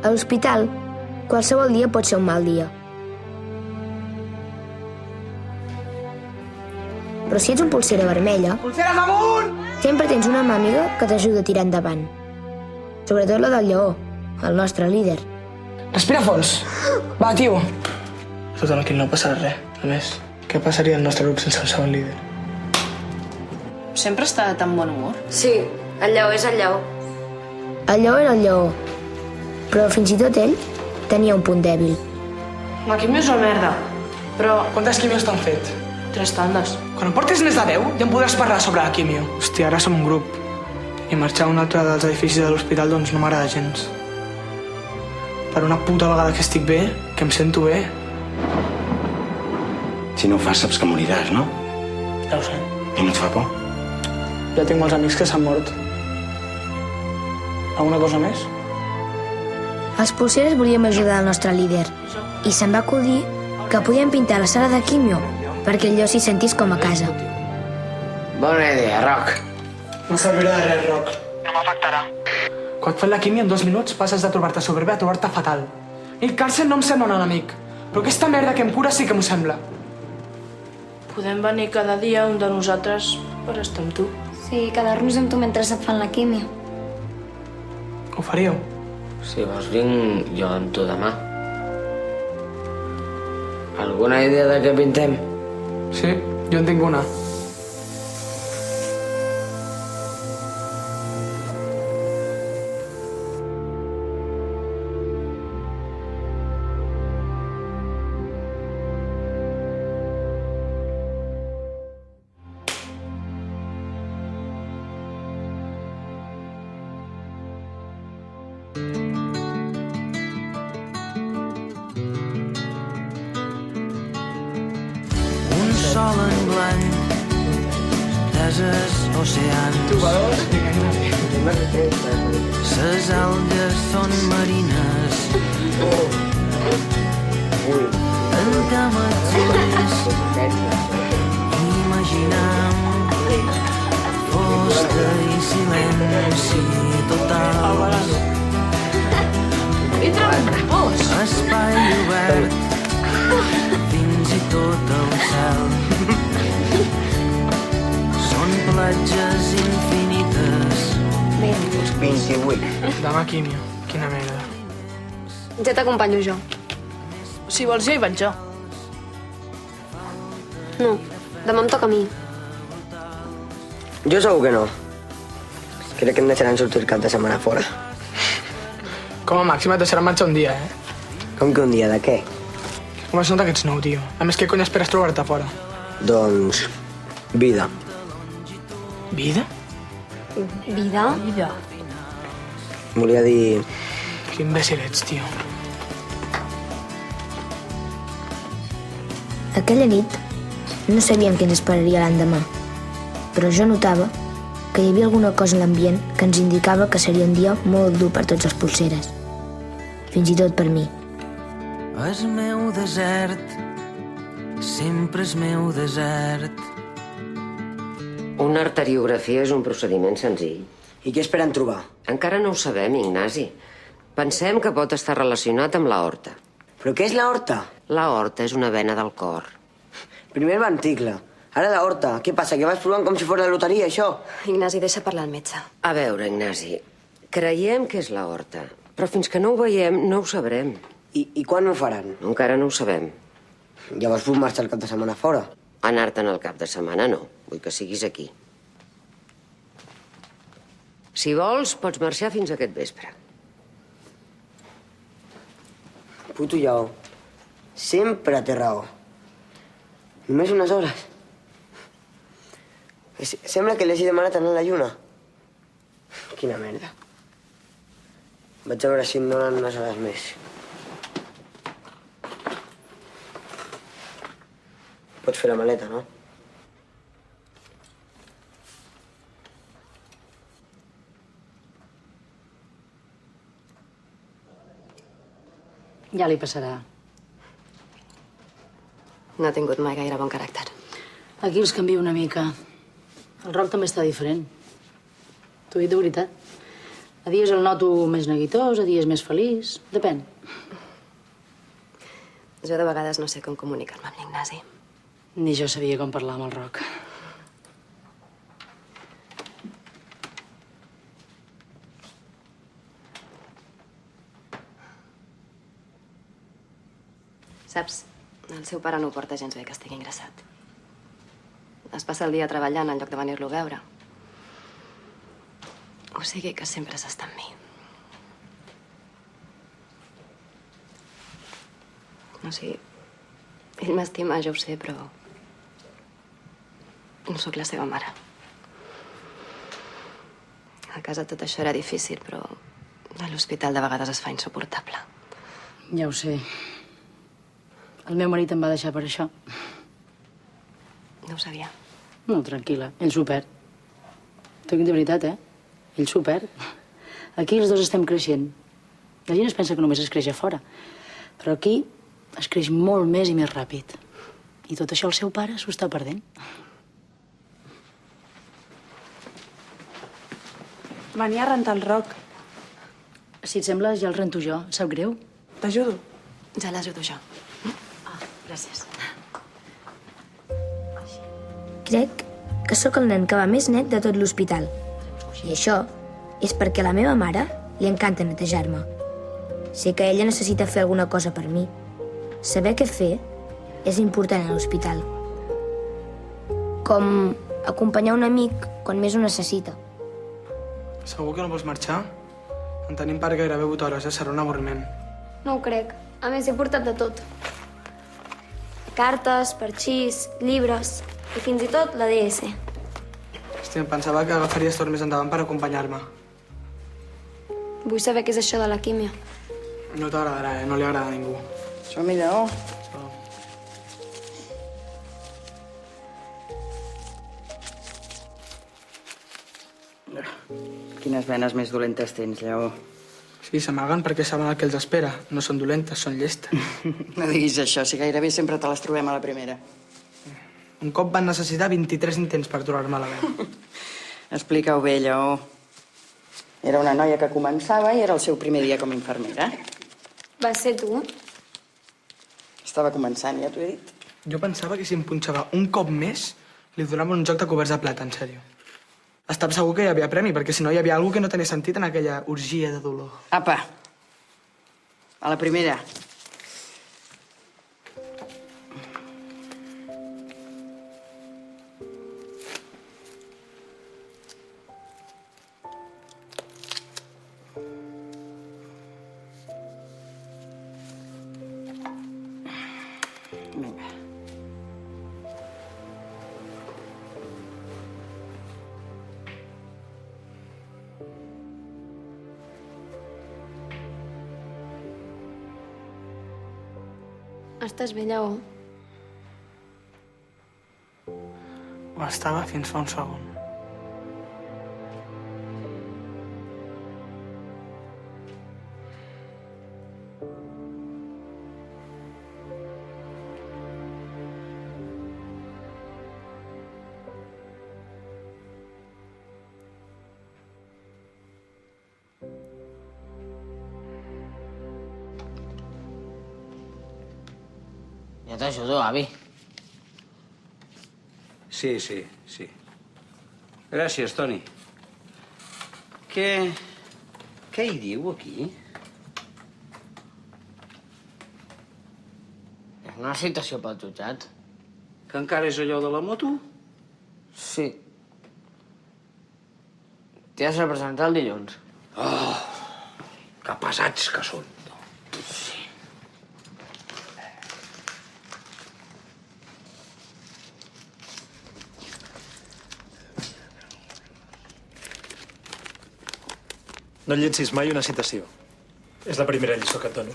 A l'hospital, qualsevol dia pot ser un mal dia. Però si ets un polsera vermella... Polseres amunt! Sempre tens una mà amiga que t'ajuda a tirar endavant. Sobretot la del lleó, el nostre líder. Respira fons. Va, tio. Tot tranquil, no passarà res. A més, què passaria al nostre grup sense el segon líder? Sempre està de tan bon humor. Sí, el lleó és el lleó. El lleó era el lleó, però fins i tot ell tenia un punt dèbil. La quimio és una merda, però Quantes quimios t'han fet? 3 tandes. Quan em portis més de 10, ja em podràs parlar sobre la quimio. Hòstia, ara som un grup. I marxar a un altre dels edificis de l'hospital doncs no m'agrada gens. Per una puta vegada que estic bé, que em sento bé. Si no ho fas, saps que moriràs, no? Ja ho sé. I no et fa por? Ja tinc molts amics que s'han mort. Alguna cosa més? Els polseres volíem ajudar el nostre líder i se'n va acudir que podíem pintar la sala de quimio perquè el lleó s'hi sentís com a casa. Bona idea, Roc. No servirà de res, Roc. No m'afectarà. Quan et fan la quimio en 2 minuts passes de trobar-te superbé a trobar-te fatal. I el càrcer no em sembla un enemic, però aquesta merda que em cura sí que m'ho sembla. Podem venir cada dia un de nosaltres per estar amb tu. Sí, quedar-nos amb tu mentre et fan la químio. Ho faríeu? Si vols, vinc jo amb tu demà. Alguna idea de què pintem? Sí, jo en tinc una. Sol en blanc, deses, oceans. Ses algues són marines. Tancam els ulls, imaginem fosca i silenci total. Espai obert, fins i tot el cel. Són platges infinites. 28. Demà quimio. Quina merda. Ja t'acompanyo jo. Si vols, ja hi vaig jo. No, demà em toca a mi. Jo segur que no. Crec que em deixaran sortir el cap de setmana fora. Com a màxim et deixaran marxar un dia, Com que un dia de què? Com es nota que ets nou, tio. A més, què cony esperes trobar-te fora? Doncs... vida. Vida? Vida? Vida. Volia dir... Que imbècil ets, tio. Aquella nit no sabíem què ens esperaria l'endemà, però jo notava que hi havia alguna cosa en l'ambient que ens indicava que seria un dia molt dur per tots els polseres. Fins i tot per mi. És meu desert, sempre és meu desert. Una arteriografia és un procediment senzill. I què esperen trobar? Encara no ho sabem, Ignasi. Pensem que pot estar relacionat amb l'aorta. Però què és l'aorta? L'aorta és una vena del cor. Primer el ventricle, ara l'aorta. Què passa, que vas provant com si fos la loteria, això? Ignasi, deixa parlar el metge. A veure, Ignasi, creiem que és l'aorta, però fins que no ho veiem no ho sabrem. I quan ho faran? Encara no ho sabem. Llavors puc marxar el cap de setmana fora. Anar-te'n el cap de setmana no. Vull que siguis aquí. Si vols, pots marxar fins aquest vespre. Puto lleó. Sempre té raó. Només unes hores. Sembla que li hagi demanat anar a la lluna. Quina merda. Vaig a veure si em donen unes hores més. Pots fer la maleta, no? Ja li passarà. No ha tingut mai gaire bon caràcter. Aquí els canvia una mica. El Roc també està diferent. T'ho he dit de veritat. A dies el noto més neguitós, a dies més feliç. Depèn. Jo de vegades no sé com comunicar-me amb l'Ignasi. Ni jo sabia com parlar amb el Roc. Saps, el seu pare no ho porta gens bé que estigui ingressat. Es passa el dia treballant en lloc de venir-lo a veure. O sigui que sempre s'està amb mi. O sigui, ell m'estima, ja ho sé, però... no sóc la seva mare. A casa tot això era difícil, però a l'hospital de vegades es fa insuportable. Ja ho sé. El meu marit em va deixar per això. No ho sabia. No, tranquil·la, ell s'ho perd. T'ho dic de veritat, Ell s'ho perd. Aquí els dos estem creixent. La gent es pensa que només es creix a fora. Però aquí es creix molt més i més ràpid. I tot això el seu pare s'ho està perdent. Venia a rentar el Roc. Si et sembla, ja el rento jo. Sap greu? T'ajudo? Ja l'ajudo jo. Gràcies. Crec que sóc el nen que va més net de tot l'hospital. I això és perquè a la meva mare li encanta netejar-me. Sé que ella necessita fer alguna cosa per mi. Saber què fer és important a l'hospital. Com acompanyar un amic quan més ho necessita. Segur que no vols marxar? En tenim per gairebé 8 hores, serà un avorriment. No ho crec. A més, he portat de tot. Cartes, parxís, llibres i fins i tot la DS. Hòstia, em pensava que agafaries tot més endavant per acompanyar-me. Vull saber què és això de la químia. No t'agradarà, no li agrada a ningú. Som-hi, Lleó. Quines venes més dolentes tens, Lleó. Sí, s'amaguen perquè saben el que els espera. No són dolentes, són llestes. No diguis això, si gairebé sempre te les trobem a la primera. Un cop van necessitar 23 intents per trobar-me la veu. Explica-ho bé, Lleó. Era una noia que començava i era el seu primer dia com a infermera. Va ser tu? Estava començant, ja t'ho he dit. Jo pensava que si em punxava un cop més, li donaven un joc de coberts de plata, en sèrio. Estava segur que hi havia premi, perquè si no hi havia alguna que no tenia sentit en aquella orgia de dolor. Apa, a la primera. Vinga. Estàs bé, Lleó? Ho estava fins fa un segon. Ja t'ajudo, avi. Sí, sí, sí. Gràcies, Toni. Què hi diu, aquí? És una citació pel jutjat. Que encara és allò de la moto? Sí. T'hi has de presentar el dilluns. Oh, que pesats que són. No et llencis mai una citació. És la primera lliçó que et dono.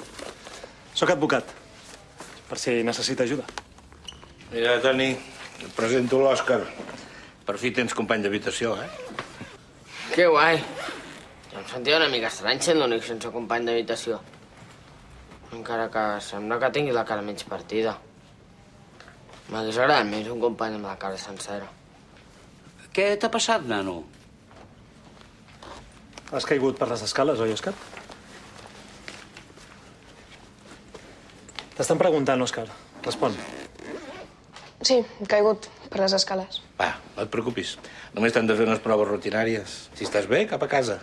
Soc advocat, per si necessita ajuda. Mira, Toni, et presento l'Òscar. Per fi tens company d'habitació, Que guai. Em sentia una mica estrany sent l'únic sense company d'habitació. Encara que sembla que tingui la cara menys partida. M'hagués agradat més un company amb la cara sencera. Què t'ha passat, nano? Has caigut per les escales, oi, Òscar? T'estan preguntant, Òscar. Respon. Sí, he caigut per les escales. Va, no et preocupis. Només t'han de fer unes proves rutinàries. Si estàs bé, cap a casa.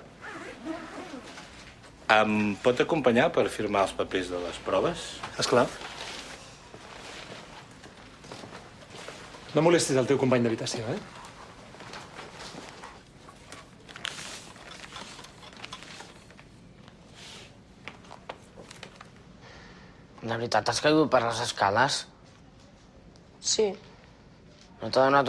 Em pot acompanyar per firmar els papers de les proves? Esclar. No molestis el teu company d'habitació, eh? De veritat, has caigut per les escales? Sí. No t'ha donat